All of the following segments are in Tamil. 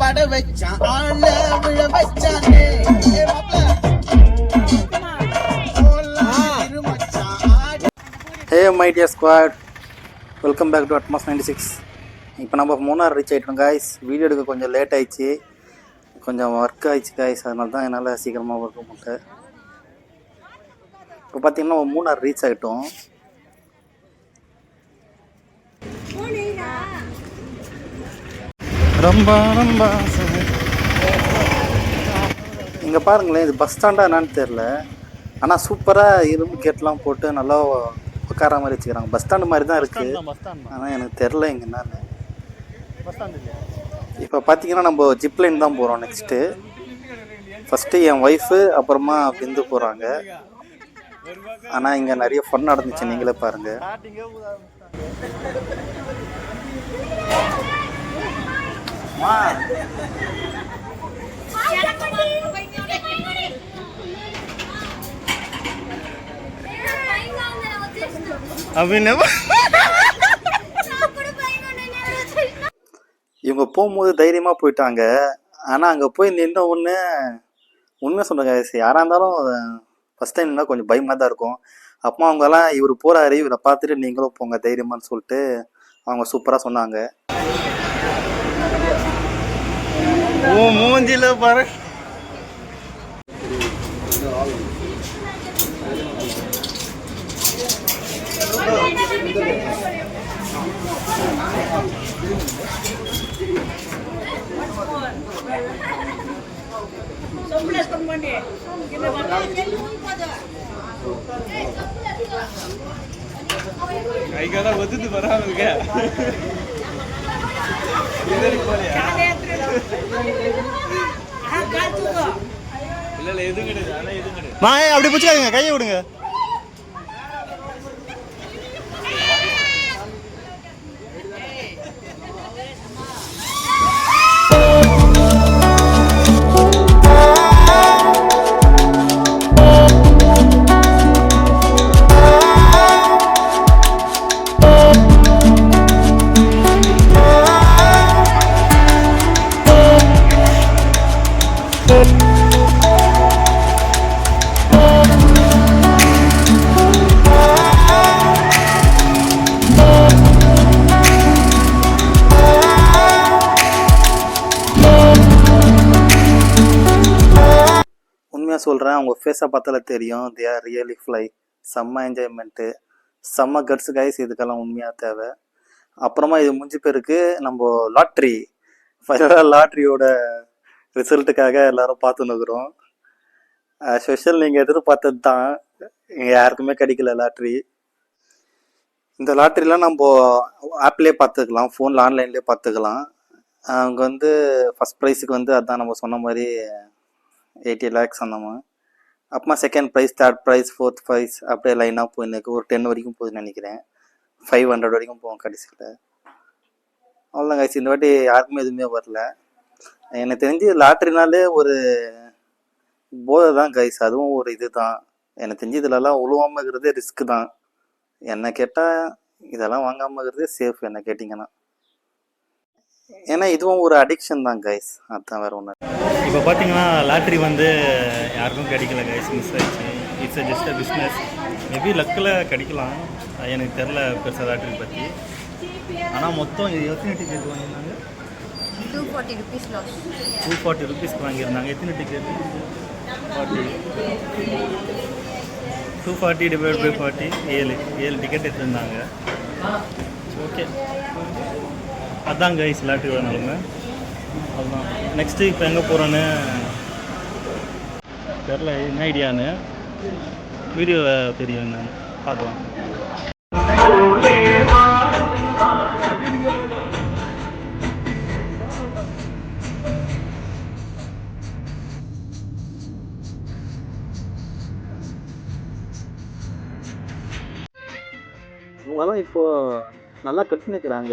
பட வச்சான் ஆள விழ வச்சானே Hey my dear squad, welcome back to Atmos 96. இப்போ நம்ம மூணார் ரீச் ஆகிட்டோம் காய்ஸ். வீடியோ எடுக்க கொஞ்சம் லேட் ஆயிடுச்சு, கொஞ்சம் ஒர்க் ஆயிடுச்சு காய்ஸ். அதனால தான் என்னால் சீக்கிரமாக ஒர்க் பண்ணிட்டேன். இப்போ பார்த்தீங்கன்னா மூணார் ரீச் ஆகிட்டோம். ரொம்ப ரொம்ப இங்கே பாருங்களேன், இது பஸ் ஸ்டாண்டா என்னன்னு தெரில. ஆனால் சூப்பராக இரும்பு கேட்லாம் போட்டு நல்லா உட்கார மாதிரி வச்சுக்கிறாங்க. பஸ் ஸ்டாண்டு மாதிரி தான் இருக்குது, ஆனால் எனக்கு தெரில இங்கே என்னன்னு. இப்போ பார்த்தீங்கன்னா நம்ம ஜிப்லைன் தான் போகிறோம் நெக்ஸ்ட்டு. ஃபஸ்ட்டு என் ஒய்ஃபு, அப்புறமா பிந்து போகிறாங்க. ஆனால் இங்கே நிறைய ஃபன் நடந்துச்சு, நீங்களே பாருங்கள். இவங்க போகும்போது தைரியமாக போயிட்டாங்க. ஆனால் அங்கே போய் நின்ற ஒன்று உண்மை சொல்லுங்க, யாராக இருந்தாலும் ஃபஸ்ட் டைம் இருந்தால் கொஞ்சம் பயமாக தான் இருக்கும். அப்போ அவங்கெல்லாம் இவர் போகிறாரு, இவரை பார்த்துட்டு நீங்களும் போங்க தைரியமானு சொல்லிட்டு அவங்க சூப்பராக சொன்னாங்க. மூஞ்சில பாரு. கைகால ஒத்துட்டு வராங்க. இல்ல எதுவும் கிடையாது, ஆனா எதுவும் கிடையாது. மாய அப்படி பிடிச்சாங்க, கையை விடுங்க. சொல்கிறேன், அவங்க ஃபேஸை பார்த்தால தெரியும், தே ஆர் ரியலி ஃப்ளை. செம்ம என்ஜாய்மெண்ட்டு, செம்ம கட்ஸு கைஸ். இதுக்கெல்லாம் உண்மையாக தேவை. அப்புறமா இது முடிஞ்ச பேருக்கு நம்ம லாட்ரி, ஃபைனலாக லாட்ரியோட ரிசல்ட்டுக்காக எல்லோரும் பார்த்துன்னுக்குறோம். ஸ்பெஷல் நீங்கள் எதிர்பார்த்தது தான், இங்கே யாருக்குமே கிடைக்கல லாட்ரி. இந்த லாட்ரிலாம் நம்ம ஆப்லேயே பார்த்துக்கலாம், ஃபோனில் ஆன்லைன்லேயே பார்த்துக்கலாம். அவங்க வந்து ஃபஸ்ட் ப்ரைஸுக்கு வந்து அதுதான் நம்ம சொன்ன மாதிரி 80 lakhs சொன்னோமா. அப்புறமா second prize, third prize, fourth price, அப்படியே லைனாக போயிருக்கு. ஒரு 10 வரைக்கும் போகுதுன்னு நினைக்கிறேன். 500 வரைக்கும் போவோம் கடைசியில். அவ்வளோதான் கைஸ், இந்த வாட்டி யாருக்குமே எதுவுமே வரல. எனக்கு தெரிஞ்சு லாட்ரினாலே ஒரு போதை தான் கைஸ், அதுவும் ஒரு இது தான். எனக்கு தெரிஞ்சு இதிலலாம் உழுவாமல் இருக்கிறதே ரிஸ்க்கு தான். என்னை கேட்டால் இதெல்லாம் வாங்காமல் இருக்கிறதே சேஃப் என்ன கேட்டிங்கன்னா. ஏன்னா இதுவும் ஒரு அடிக்ஷன் தான் கைஸ், அதுதான் வேறு ஒன்று. இப்போ பார்த்தீங்கன்னா லாட்ரி வந்து யாருக்கும் கிடைக்கல கைஸ், மிஸ் ஆயிடுச்சு. It's just a business. Maybe லக்கில் கிடைக்கலாம், எனக்கு தெரில பெருசாக லாட்ரி பற்றி. ஆனால் மொத்தம் எத்தனை டிக்கெட் வாங்கியிருந்தாங்க? 240 rupees loss. 240 rupeesக்கு வாங்கியிருந்தாங்க. எத்தனை டிக்கெட்? 40. 240 டிவைட் பை 40, 7 டிக்கெட் எடுத்துருந்தாங்க. ஓகே, அதான் கைஸ் லாட்ரியோட நிலமை. அதுதான். நெக்ஸ்ட்டு இப்போ எங்கே போகிறோன்னு தெரில, என்ன ஐடியான்னு வீடியோவை தெரியும் என்னன்னு பார்க்கலாம். இவங்கெல்லாம் இப்போது நல்லா கட்டினுக்கிறாங்க.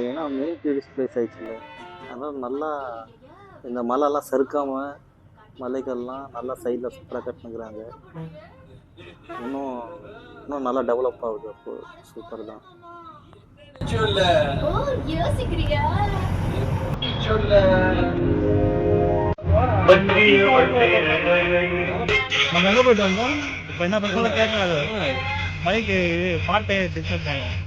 ஏன்னா மெயின் டூரிஸ்ட் பிளேஸ் ஆயிடுச்சுல்ல, அதனால் நல்லா இந்த மலைலாம் சறுக்காமல் மலைகள்லாம் நல்லா சைடில் சூப்பராக கட்டினுக்கிறாங்க. இன்னும் நல்லா டெவலப் ஆகுது. அப்போது சூப்பர் தான். யோசிக்கிறியா? நம்ம எங்கே போயிட்டு வந்தோம் இப்போ என்ன பண்ணுறோம் கேட்காது மைக்கு பாட்டை டிஸ்டர்ப் பண்ணும்.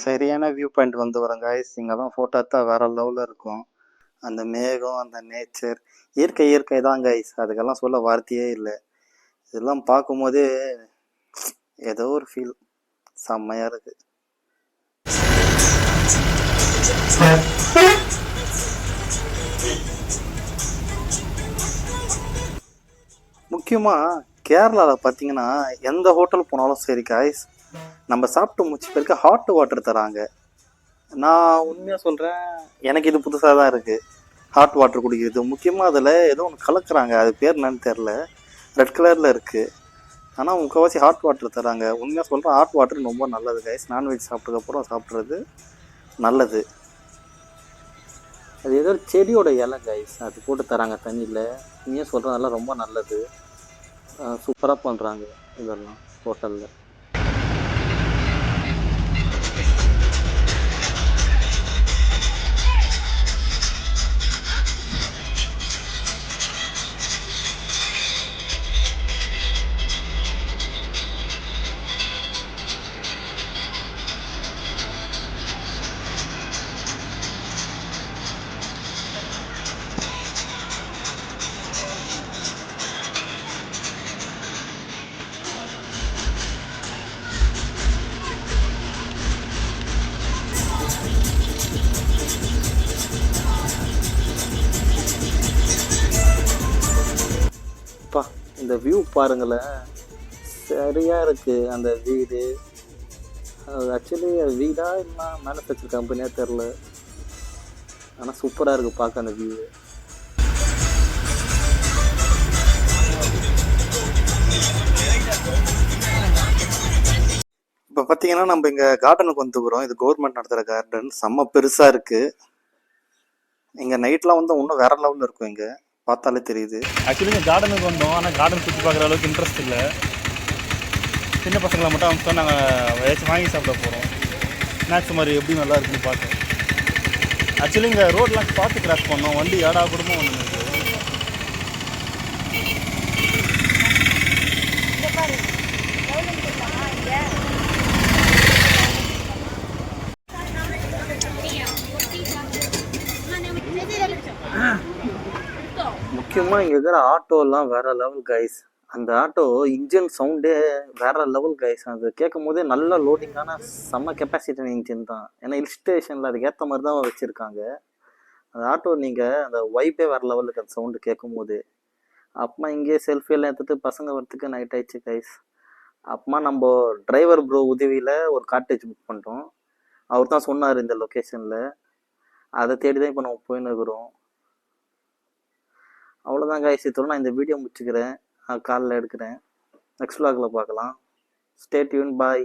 சரியான வியூ பாயிண்ட் வந்து வரும் காய்ஸ். இங்கே தான் ஃபோட்டோ எடுத்தால் வேற லெவலில் இருக்கும். அந்த மேகம், அந்த நேச்சர், இயற்கை இயற்கை தான் காய்ஸ். அதுக்கெல்லாம் சொல்ல வார்த்தையே இல்லை. இதெல்லாம் பார்க்கும்போதே ஏதோ ஒரு ஃபீல் செம்மையாக இருக்குது. முக்கியமாக கேரளாவில் பார்த்தீங்கன்னா எந்த ஹோட்டல் போனாலும் சரி காய்ஸ், நம்ம சாப்பிட்டு முடிச்ச பிறகு ஹாட் வாட்டர் தராங்க. நான் உண்மையாக சொல்கிறேன், எனக்கு இது புதுசாக தான் இருக்குது ஹாட் வாட்டர் குடிக்கிறது. முக்கியமாக அதில் ஏதோ ஒன்று கலக்குறாங்க, அது பேர் என்னன்னு தெரில, ரெட் கலரில் இருக்குது. ஆனால் முக்கால்வாசி ஹாட் வாட்டர் தராங்க. உண்மையாக சொல்கிறேன், ஹாட் வாட்டர் ரொம்ப நல்லது கைஸ். நான்வெஜ் சாப்பிட்டதுக்கப்புறம் சாப்பிட்றது நல்லது. அது ஏதோ ஒரு செடியோட இலை கைஸ், அது போட்டு தராங்க தண்ணியில். உண்மையாக சொல்கிறேன், அதெல்லாம் ரொம்ப நல்லது. சூப்பராக பண்ணுறாங்க இதெல்லாம் ஹோட்டலில். அப்பா, இந்த வியூ பாருங்களேன், சரியாக இருக்குது. அந்த வீடு ஆக்சுவலி அது வீடா இல்லை மேனுஃபேக்சர் கம்பெனியாக தெரில, ஆனால் சூப்பராக இருக்குது பார்க்க அந்த வியூ. இப்போ பார்த்தீங்கன்னா நம்ம இங்கே கார்டனுக்கு வந்துக்கிறோம். இது கவர்மெண்ட் நடத்துகிற கார்டன், செம்ம பெருசாக இருக்குது. இங்கே நைட்லாம் வந்து இன்னும் வேற லெவலில் இருக்கும். இங்கே பார்த்தாலே தெரியுது. ஆக்சுவலி இந்த கார்டனுக்கு வந்தோம், ஆனால் கார்டன் சுற்றி பார்க்குற அளவுக்கு இன்ட்ரெஸ்ட் இல்லை. சின்ன பசங்களை மட்டும் அவங்க நாங்கள் ஏதாச்சும் வாங்கி சாப்பிட போகிறோம். ஸ்நாக்ஸ் மாதிரி எப்படி நல்லா இருக்குன்னு பார்க்க. ஆக்சுவலி இங்கே ரோடெலாம் பார்த்து கிராஸ் பண்ணோம், வண்டி ஏடா கூடமும் ஒன்று இருக்குது. முக்கியமாக இங்கே இருக்கிற ஆட்டோலாம் வேற லெவல் கைஸ். அந்த ஆட்டோ இன்ஜின் சவுண்டே வேற லெவல் கைஸ். அது கேட்கும் போதே நல்ல லோடிங்கான செம்ம கெப்பாசிட்டி இன்ஜின் தான். ஏன்னா ஹில் ஸ்டேஷனில் அதுக்கு ஏற்ற மாதிரி தான் வச்சுருக்காங்க அந்த ஆட்டோ. நீங்கள் அந்த வைப்பே வேற லெவலுக்கு அந்த சவுண்டு கேட்கும் போது. அப்புறமா இங்கேயே செல்ஃபியெல்லாம் எடுத்துகிட்டு பசங்க வரத்துக்கு நைட் ஆயிடுச்சு கைஸ். அப்புறமா நம்ம டிரைவர் ப்ரோ உதவியில் ஒரு காட்டேஜ் புக் பண்ணிட்டோம். அவர் தான் சொன்னார் இந்த லொக்கேஷனில். அதை தேடி தான் இப்போ நம்ம போயின்னு இருக்கிறோம். அவ்வளோதான் கைஸ், இதோட நான் இந்த வீடியோ முடிச்சுக்கிறேன். காலைல எடுக்கிறேன். நெக்ஸ்ட் vlogல பார்க்கலாம். ஸ்டே டியூன், பாய்.